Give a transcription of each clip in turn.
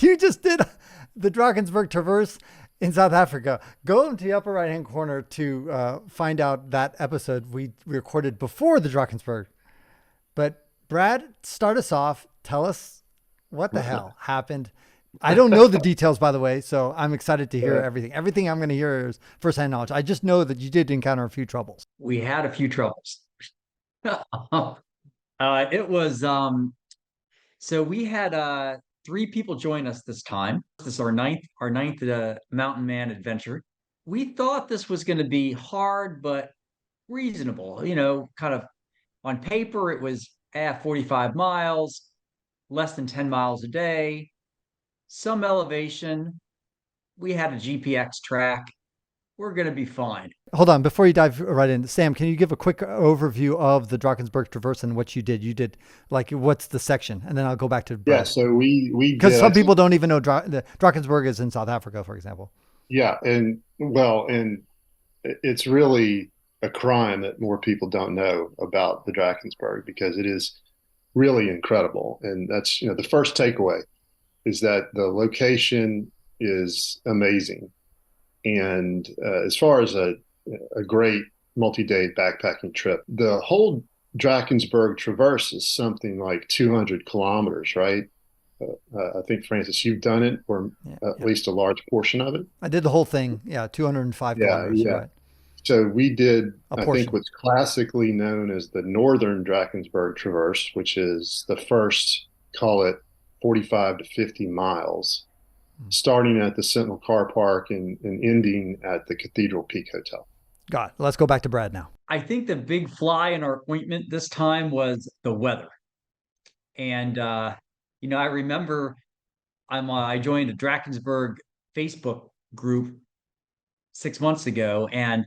You just did the Drakensberg Traverse in South Africa. Go into the upper right hand corner to find out that episode we recorded before the Drakensberg. But Brad, start us off. Tell us what the hell happened. I don't know the details, by the way, so I'm excited to hear everything. Everything I'm going to hear is firsthand knowledge. I just know that you did encounter a few troubles. We had a few troubles. It was so we had three people join us this time. This is our ninth Mountain Man adventure. We thought this was going to be hard but reasonable. Kind of on paper it was 45 miles, less than 10 miles a day, some elevation. We had a GPX track. We're going to be fine. Hold on, before you dive right in, Sam, can you give a quick overview of the Drakensberg Traverse and what you did? You did like what's the section, and then I'll go back to Yeah, Brad so we because did. some people don't even know the Drakensberg is in South Africa, for example. Yeah, and it's really a crime that more people don't know about the Drakensberg because it is really incredible. And that's, the first takeaway is that the location is amazing. And as far as a great multi-day backpacking trip, the whole Drakensberg Traverse is something like 200 kilometers, right? I think, Francis, you've done it, or Yeah, at yeah. least a large portion of it. I did the whole thing. Yeah, 205 Yeah, kilometers. You're yeah. right. So we did, A I think, portion. what's classically known as the Northern Drakensberg Traverse, which is the first, call it 45 to 50 miles, starting at the Sentinel Car Park and ending at the Cathedral Peak Hotel. Got it. Let's go back to Brad now. I think the big fly in our ointment this time was the weather. And I remember I joined a Drakensberg Facebook group 6 months ago, and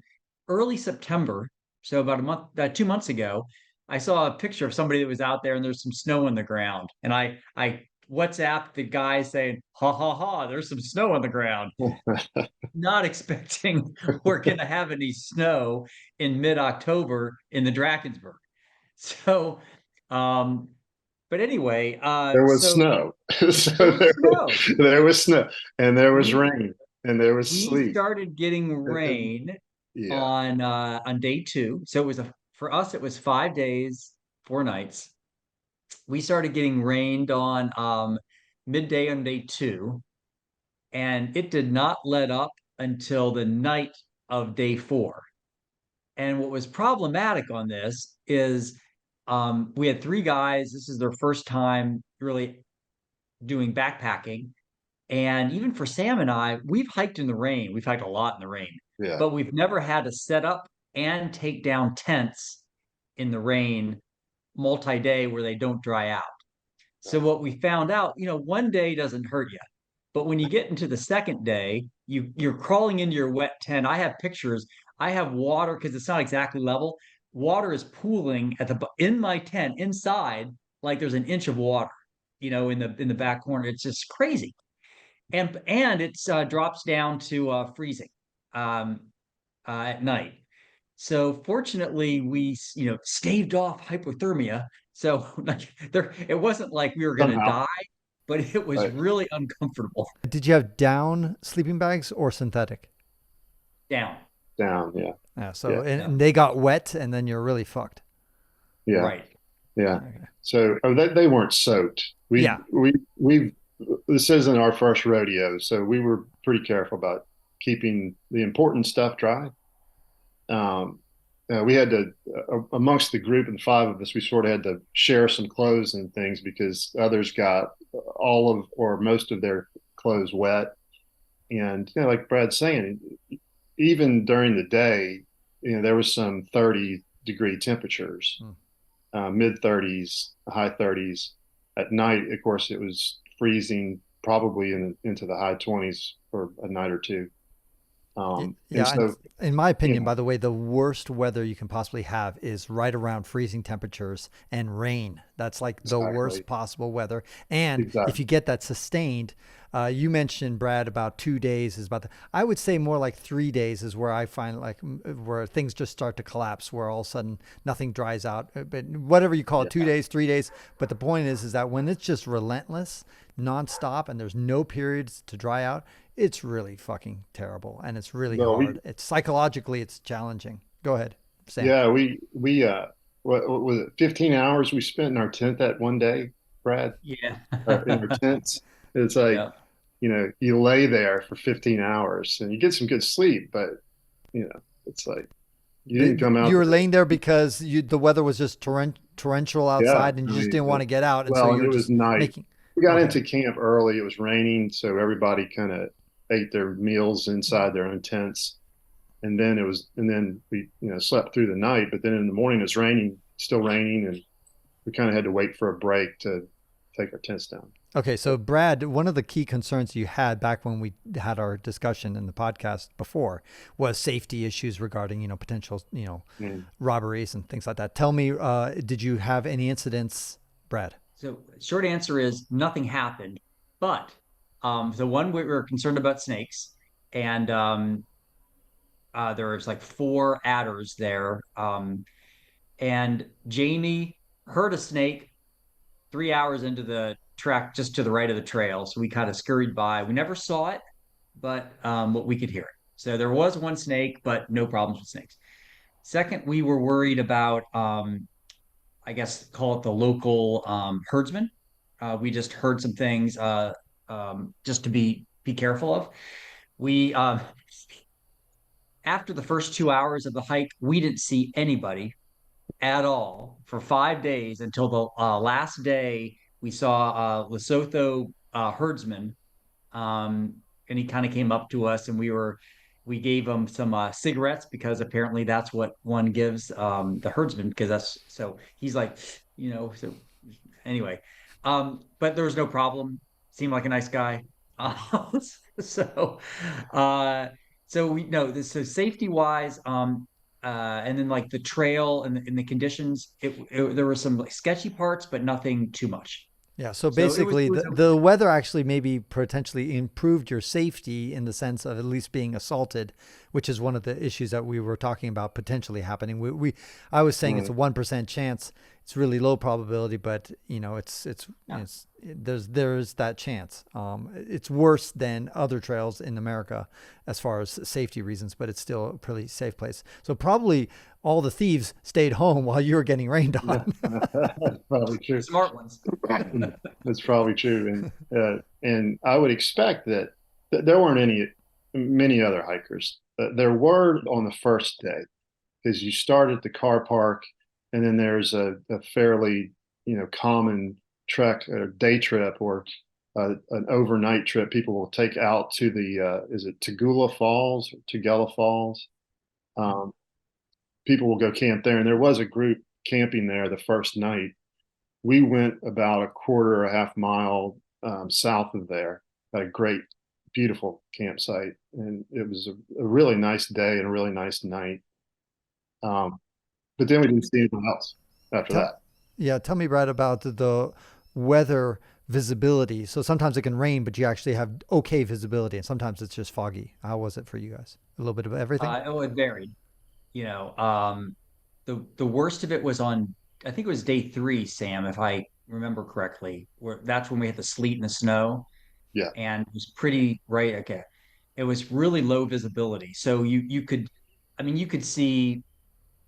early September, so about 2 months ago, I saw a picture of somebody that was out there, and there's some snow on the ground, and I WhatsApp the guy saying, "Ha ha ha! There's some snow on the ground," not expecting we're going to have any snow in mid-October in the Drakensberg. So, um, but anyway, There was so snow. there So was snow. there was snow, and there was We rain, and there was we sleet. started getting And rain yeah. on day two. So for us it was 5 days, 4 nights. We started getting rained on midday on day two, and it did not let up until the night of day four. And what was problematic on this is we had three guys. This is their first time really doing backpacking. And even for Sam and I, we've hiked in the rain. We've hiked a lot in the rain, Yeah. but we've never had to set up and take down tents in the rain multi-day where they don't dry out. So what we found out, one day doesn't hurt you, but when you get into the second day, you're crawling into your wet tent. I have pictures. I have water because it's not exactly level. Water is pooling in my tent inside, like there's an inch of water, in the back corner. It's just crazy, and it drops down to freezing um, at night. So fortunately, we staved off hypothermia. So like it wasn't like we were going to Somehow. die, but it was Right. really uncomfortable. Did you have down sleeping bags or synthetic? Down, Down. Yeah. Yeah. So Yeah. yeah, and they got wet, and then you're really fucked. Yeah. right. Yeah. Okay. So they weren't soaked. Yeah. We this isn't our first rodeo, so we were pretty careful about keeping the important stuff dry. Um, we had to, amongst the group and five of us, we sort of had to share some clothes and things because others got all of or most of their clothes wet. And like Brad's saying, even during the day, there was some 30-degree temperatures, Hmm. mid 30s, high 30s. At night, of course, it was freezing, probably into the high 20s for a night or two. And Yeah, and so, in my you opinion, know, by the way, the worst weather you can possibly have is right around freezing temperatures and rain. That's like the worst exactly, possible weather. And if exactly. you get that sustained, you mentioned Brad about 2 days is about the. I would say more like 3 days is where I find like where things just start to collapse, where all of a sudden nothing dries out. But whatever you call it, Yeah. 2 days, 3 days. But the point is that when it's just relentless, nonstop, and there's no periods to dry out, it's really fucking terrible and it's really Well, we hard. It's psychologically it's challenging. Go ahead, Sam. yeah we what was it? 15 hours we spent in our tent that one day, Brad, Yeah. in our tents. It's like, Yeah. you lay there for 15 hours and you get some good sleep, but it's like you didn't come out You were there. laying there because the weather was just torrential Yeah, outside and I you just mean, didn't want to get out, and so well, you and were it was just night. making. We got Okay. into camp early. It was raining, so everybody kind of ate their meals inside their own tents. And then we, slept through the night. But then in the morning, it's raining, still raining, and we kind of had to wait for a break to take our tents down. Okay, so Brad, one of the key concerns you had back when we had our discussion in the podcast before was safety issues regarding, potential, Mm. robberies and things like that. Tell me, did you have any incidents, Brad? So short answer is nothing happened, but the one we were concerned about snakes, and there was like four adders there, and Jamie heard a snake 3 hours into the track just to the right of the trail. So we kind of scurried by. We never saw it, but we could hear it. So there was one snake, but no problems with snakes. Second, we were worried about, I guess, call it the local herdsman. We just heard some things just to be careful of. We After the first 2 hours of the hike, we didn't see anybody at all for 5 days until the last day. We saw Lesotho herdsman, and he kind of came up to us, and we gave him some cigarettes because apparently that's what one gives the herdsman, because that's so he's like, so anyway, but there was no problem. Seemed like a nice guy. Uh, so, uh, so we know this. So safety wise, and then like the trail and the conditions, there were some like sketchy parts, but nothing too much. Yeah, so So it basically, was the weather actually maybe potentially improved your safety in the sense of at least being assaulted, which is one of the issues that we were talking about potentially happening. I was saying it's Mm. a 1% chance. It's really low probability, but yeah. there's that chance. It's worse than other trails in America as far as safety reasons, but it's still a pretty safe place. So probably all the thieves stayed home while you were getting rained Yeah, on. that's probably true. Smart ones. That's probably true, and I would expect that there weren't many other hikers. There were on the first day because you start at the car park, and then there's a fairly common trek or day trip or an overnight trip. People will take out to the is it Tagula Falls or Tugela Falls? Um, People will go camp there, and there was a group camping there the first night. We went about a quarter or a half mile south of there at a great, beautiful campsite, and it was a really nice day and a really nice night. Um, but then we didn't see anything else after Tell, that. yeah, tell me, Brad, about the weather visibility. So sometimes it can rain, but you actually have okay visibility, and sometimes it's just foggy. How was it for you guys? A little bit of everything? Oh, it varied. You know, the worst of it was on, I think it was day three, Sam, if I remember correctly, where that's when we had the sleet and the snow, Yeah, and it was pretty right. Okay, it was really low visibility, so you could, I mean, you could see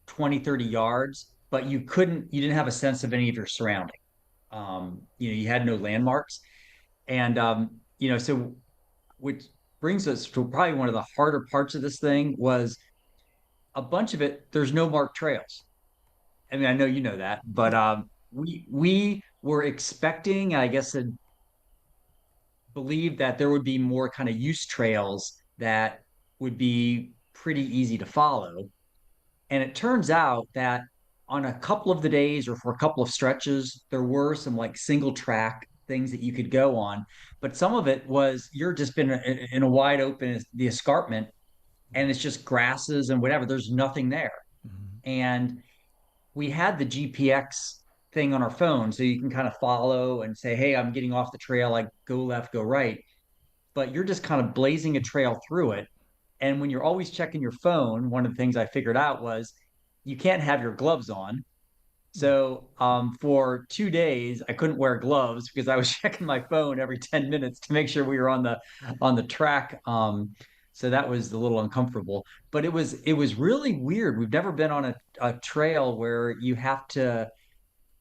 20, 30 yards, but you didn't have a sense of any of your surrounding. You had no landmarks, and so which brings us to probably one of the harder parts of this thing was a bunch of it. There's no marked trails. I mean, I know you know that, but we were expecting, I guess, to believe that there would be more kind of use trails that would be pretty easy to follow. And it turns out that on a couple of the days or for a couple of stretches, there were some like single track things that you could go on. But some of it was you're just been in a wide open, the escarpment, and it's just grasses and whatever. There's nothing there. Mhm. And we had the GPX thing on our phone, so you can kind of follow and say, hey, I'm getting off the trail, like go left, go right. But you're just kind of blazing a trail through it. And when you're always checking your phone, one of the things I figured out was you can't have your gloves on. So for 2 days, I couldn't wear gloves because I was checking my phone every 10 minutes to make sure we were on the track. So that was a little uncomfortable, but it was really weird. We've never been on a trail where you have to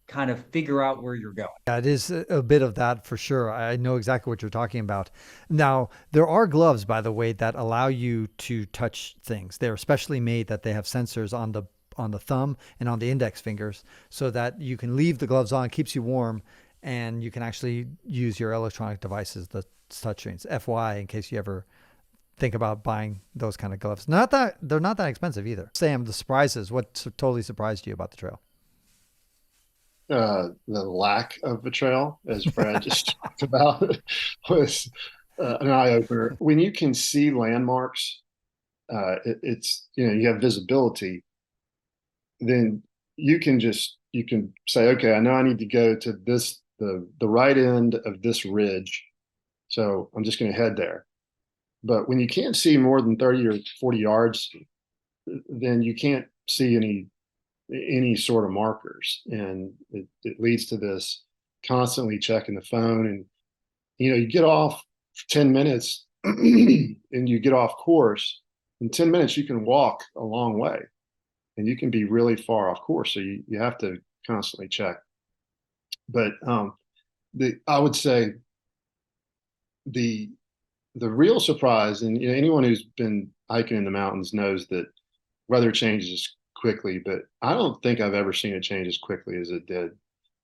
kind of figure out where you're going. Yeah, it is a bit of that for sure. I know exactly what you're talking about. Now, there are gloves, by the way, that allow you to touch things. They're specially made that they have sensors on the thumb and on the index fingers so that you can leave the gloves on, keeps you warm, and you can actually use your electronic devices, the touchscreens. FY, in case you ever think about buying those kind of gloves. Not that they're not that expensive either. Sam, the surprises, what totally surprised you about the trail? The lack of a trail, as Brad just talked about, was an eye opener. When you can see landmarks, it's you have visibility. Then you can say, okay, I know I need to go to the right end of this ridge, so I'm just going to head there. But when you can't see more than 30 or 40 yards, then you can't see any sort of markers, and it leads to this constantly checking the phone. And you get off for 10 minutes and you get off course. In 10 minutes you can walk a long way, and you can be really far off course, so you have to constantly check. But I would say the the real surprise, and anyone who's been hiking in the mountains knows that weather changes quickly, but I don't think I've ever seen it change as quickly as it did.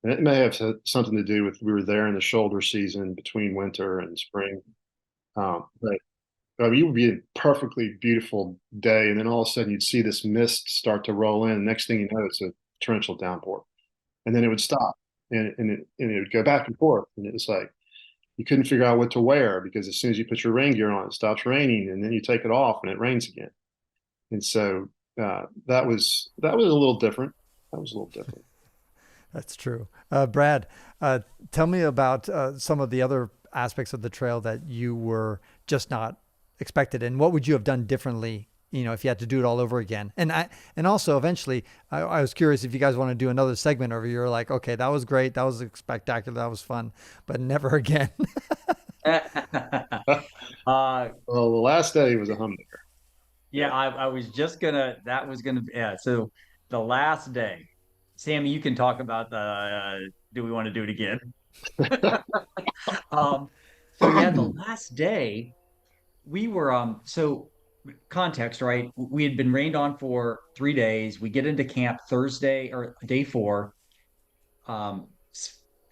And it may have something to do with we were there in the shoulder season between winter and spring. But I mean, you would be a perfectly beautiful day, and then all of a sudden you'd see this mist start to roll in. Next thing you know, it's a torrential downpour, and then it would stop, and it would go back and forth, and it was like you couldn't figure out what to wear because as soon as you put your rain gear on, it stops raining, and then you take it off and it rains again. And so that was a little different. That was a little different. That's true. Brad, tell me about some of the other aspects of the trail that you were just not expected, and what would you have done differently? If you had to do it all over again. And also eventually, I was curious if you guys want to do another segment over. You're like, okay, that was great, that was spectacular, that was fun, but never again. Well, the last day was a humdinger. Yeah, I was just gonna, that was gonna, yeah. So the last day, Sammy, you can talk about do we want to do it again? Um, so yeah, the last day we were, so context, right? We had been rained on for 3 days. We get into camp Thursday or day four, um,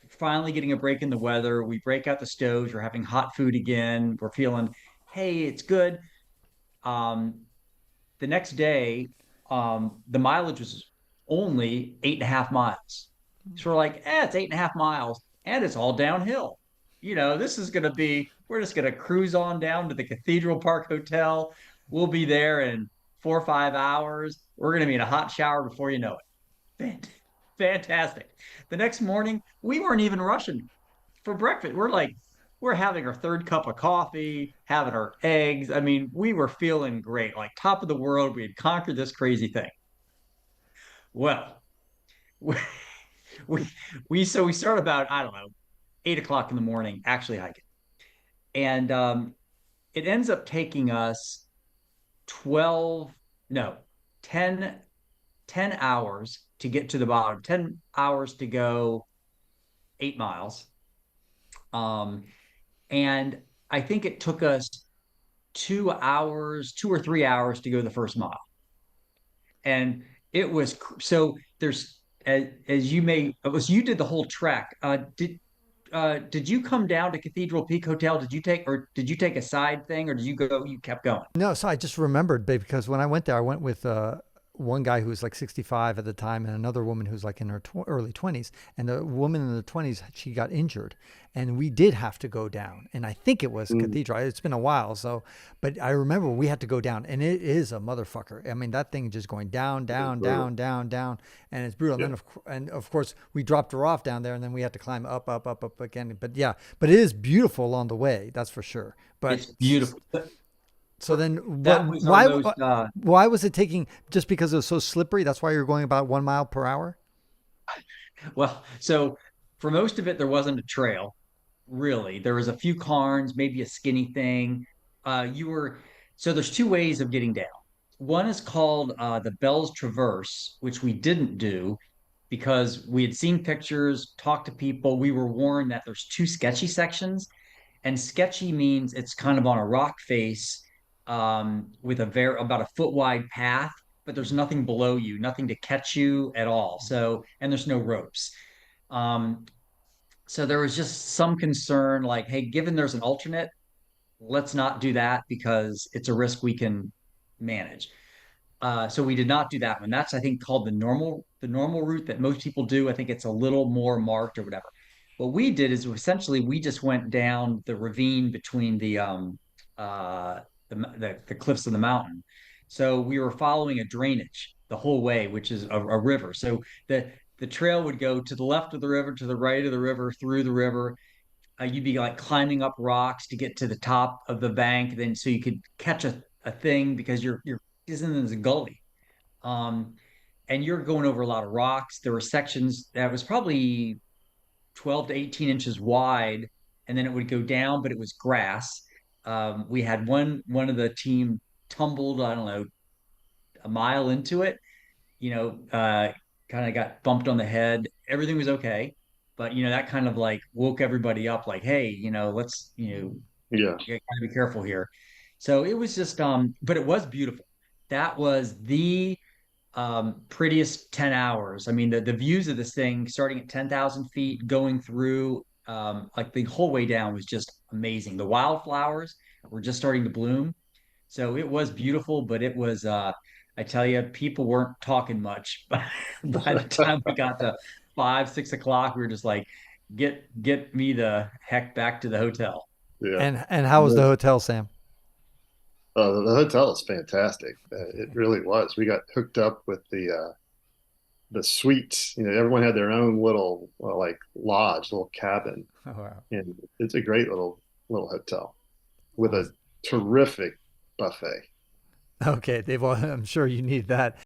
finally getting a break in the weather. We break out the stoves. We're having hot food again. We're feeling, hey, it's good. Um, the next day, the mileage was only 8.5 miles. So we're like, it's 8.5 miles and it's all downhill. This is going to be, we're just going to cruise on down to the Cathedral Park Hotel. We'll be there in 4 or 5 hours. We're going to be in a hot shower before you know it. Fantastic. The next morning, we weren't even rushing for breakfast. We're having our third cup of coffee, having our eggs. I mean, we were feeling great, like top of the world. We had conquered this crazy thing. Well, we we, we start about, I don't know, 8 o'clock in the morning actually hiking, and it ends up taking us 12, no, 10 10 hours to get to the bottom, 10 hours to go 8 miles. Um, and I think it took us 2 hours, 2 or 3 hours to go the first mile. And it was so there's as you may it was you did the whole trek. Did you come down to Cathedral Peak Hotel? Did you take a side thing, or did you kept going? No, so I just remembered, babe, because when I went there, I went with one guy who was like 65 at the time and another woman who's like in her early 20s. And the woman in the 20s, she got injured. And we did have to go down. And I think it was Mm, Cathedral. It's been a while. So, but I remember we had to go down. And it is a motherfucker. I mean, that thing just going down, it is down, brutal. down, down, down. And it's brutal. Yeah. And of course, we dropped her off down there. And then we had to climb up, up, up, up again. But yeah, but it is beautiful along the way. That's for sure. But It's beautiful. so then, That was our most why was it taking? Just because it was so slippery? That's why you're going about 1 mile per hour. well, so for most of it, there wasn't a trail, really. There was a few cairns, maybe a skinny thing. You were so there's two ways of getting down. One is called the Bell's Traverse, which we didn't do because we had seen pictures, talked to people. We were warned that there's two sketchy sections, and sketchy means it's kind of on a rock face with a very about a foot wide path, but there's nothing below you, nothing to catch you at all. So, and there's no ropes. Um, so there was just some concern, like, hey, given there's an alternate, let's not do that because it's a risk we can manage. So we did not do that one. That's I think called the normal route that most people do. I think it's a little more marked or whatever. What we did is essentially we just went down the ravine between uh the cliffs of the mountain. So we were following a drainage the whole way, which is a river. So the trail would go to the left of the river, to the right of the river, through the river. You'd be like climbing up rocks to get to the top of the bank, then so you could catch a thing because you're isn't as a gully. Um, and you're going over a lot of rocks. There were sections that was probably 12 to 18 inches wide, and then it would go down, but it was grass. We had one of the team tumbled, I don't know, a mile into it, you know, kind of got bumped on the head. Everything was okay. But that kind of like woke everybody up, like, hey, let's, Yeah. you gotta be careful here. So it was just but it was beautiful. That was the prettiest 10 hours. I mean, the views of this thing starting at 10,000 feet, going through like the whole way down was just amazing. The wildflowers were just starting to bloom. So it was beautiful, but it was I tell you, people weren't talking much. By the time we got to 5, 6 o'clock, we were just like, get me the heck back to the hotel. Yeah. And how was the hotel, Sam? The hotel is fantastic. It really was. We got hooked up with the suites. Everyone had their own little like lodge, little cabin, Oh, wow. and it's a great little hotel with a Awesome. terrific buffet. Okay, Dave. Well, I'm sure you need that.